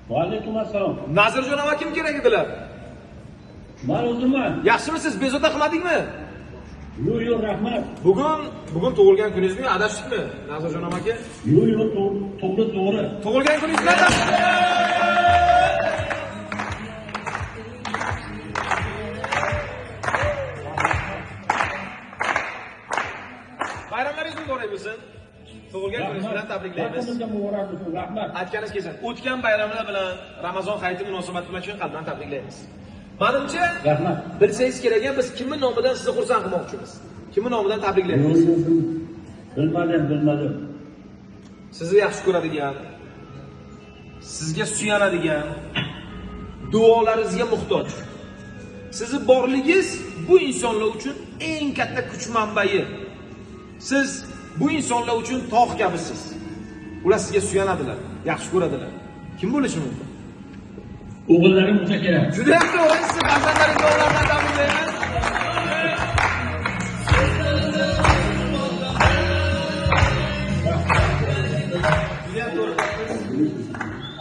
Va alaykum assalom. Nazirjon aka kim kerak edilar? Men o'zimman. Yaxshimisiz? Bezovta qilmadingmi? Yo'q, rahmat. Bugun tug'ilgan kuningizmi? Adashdikmi, Nazirjon aka? Yo'q, to'g'ri. Tug'ilgan kuningiz bilan bayramlaringiz muborak bo'lsin. Tug'ilgan kuningiz bilan tabriklaymiz. Barchamizga muborak bo'lsin. Rahmat. Aytganingiz kelsin. O'tgan bayramlar bilan Ramazon hayiti munosabati bilan chin qalbdan tabriklaymiz. Menimcha, Rahmat. bilsangiz kerak, biz kimning nomidan sizni xursand qilmoqchimiz? Kimning nomidan tabriklaymiz? Bilmadim. Sizni yaxshi ko'radigan, sizga suyanadigan, duolaringizga muhtoj. Sizni borligingiz bu insonlar uchun eng katta kuch manbai. Siz bu insonlar uchun tog' kabisiz. Ular sizga suyanadilar, yaxshi ko'radilar. Kim bo'lishi mumkin? O'g'illarim bo'lsa kerak. Juda yaxshi o'g'il, siz farzandlaringizni o'g'illardan tabriklaymiz.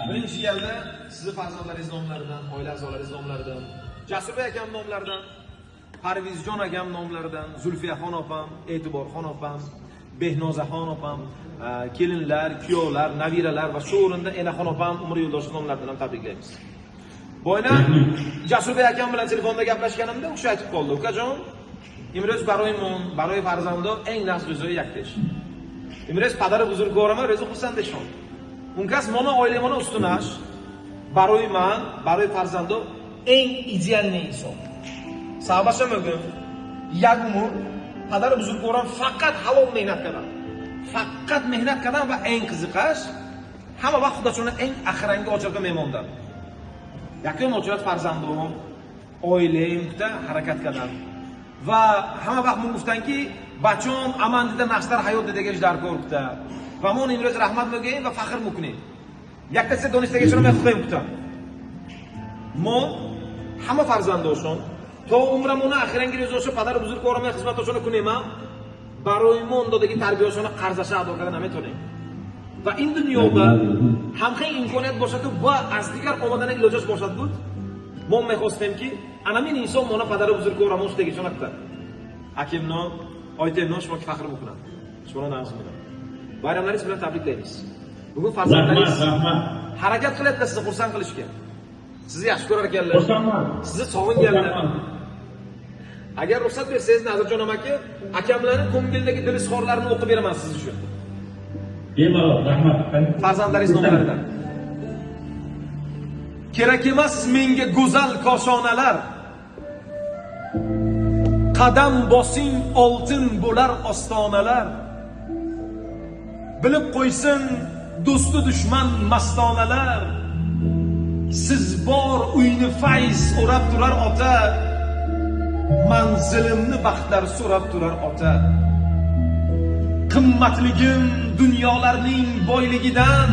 Birinchi yilda sizni farzandlaringiz nomlaridan, oila a'zolaringiz nomlaridan, Jasurbek akam nomlaridan, Parvizjon akam nomlaridan, Zulfiyaxon opam, E'tiborxon opam, Behnozaxon opam, kelinlar, kuyovlar, nabiralar va shu o'rinda Enaxon opam, Umr Yo'ldoshev nomlaridan ham tabriklaymiz. Boyna Jasurbek akam bilan telefonda gaplashganimda o'sha aytib qoldi. Ukajon, imroz baroymon, baroy farzando eng nafs o'zi yaktish. Imroz padari buzurgvorama ro'zi xursandishon. Unkas mana oila mana ustunash, baroy man, baroy farzando eng idealniy inson. Sabasha mog'im, yagumur, padari buzurgvoram faqat halol mehnat qiladi. Faqat mehnat qiladi va eng qiziqash, hamma vaqt xudachuni eng axirgi ochilgan mehmondan. Yakun o'chirat farzandim, oilamda harakat qiladi. Va hamma vaqt munguftanki, bachon amandida nashtar hayot degan ijdar ko'ribdi. Va men imroz rahmat bo'lgan va faxr mukni. Yakkasi donishtaga chiramay xuqayibdi. Men hamma farzandoshim to umramni axirgi ro'zi o'sha padar buzurgvoramay xizmat uchun kunaman. Baroymon dodagi tarbiyasini qarzasha ado qilgan ametoni. Va in dunyoda hamma imkoniyat bo'shadi va asligar omadani ilojas bo'shadi bu. Men mehostemki, ana men inson mana padar buzurgvoramay ushdagi chonaqda. Akimno, oytemno shunga faxr mukunam. Shuna nazmida. Bayramlaringiz bilan tabriklaymiz. Bugun farzandlaringiz harakat qilyapti sizni xursand qilishga. Sizni yaxshi ko'rar ekanlar. Xursandman. Sizni sog'inganlar. Agar ruxsat bersangiz Nazirjon aka, akamlarning ko'ngildagi dil izhorlarini o'qib beraman siz uchun. Bemalol, rahmat. Farzandlaringiz nomlaridan. Kerak emas menga go'zal koshonalar. Qadam bosing oltin bo'lar ostonalar. Bilib qo'ysin do'sti dushman mastonalar. Siz bor uyni fayz o'rab turar ota. Manzilimni baxtlar so'rab turar ota. Qimmatligim dunyolarning boyligidan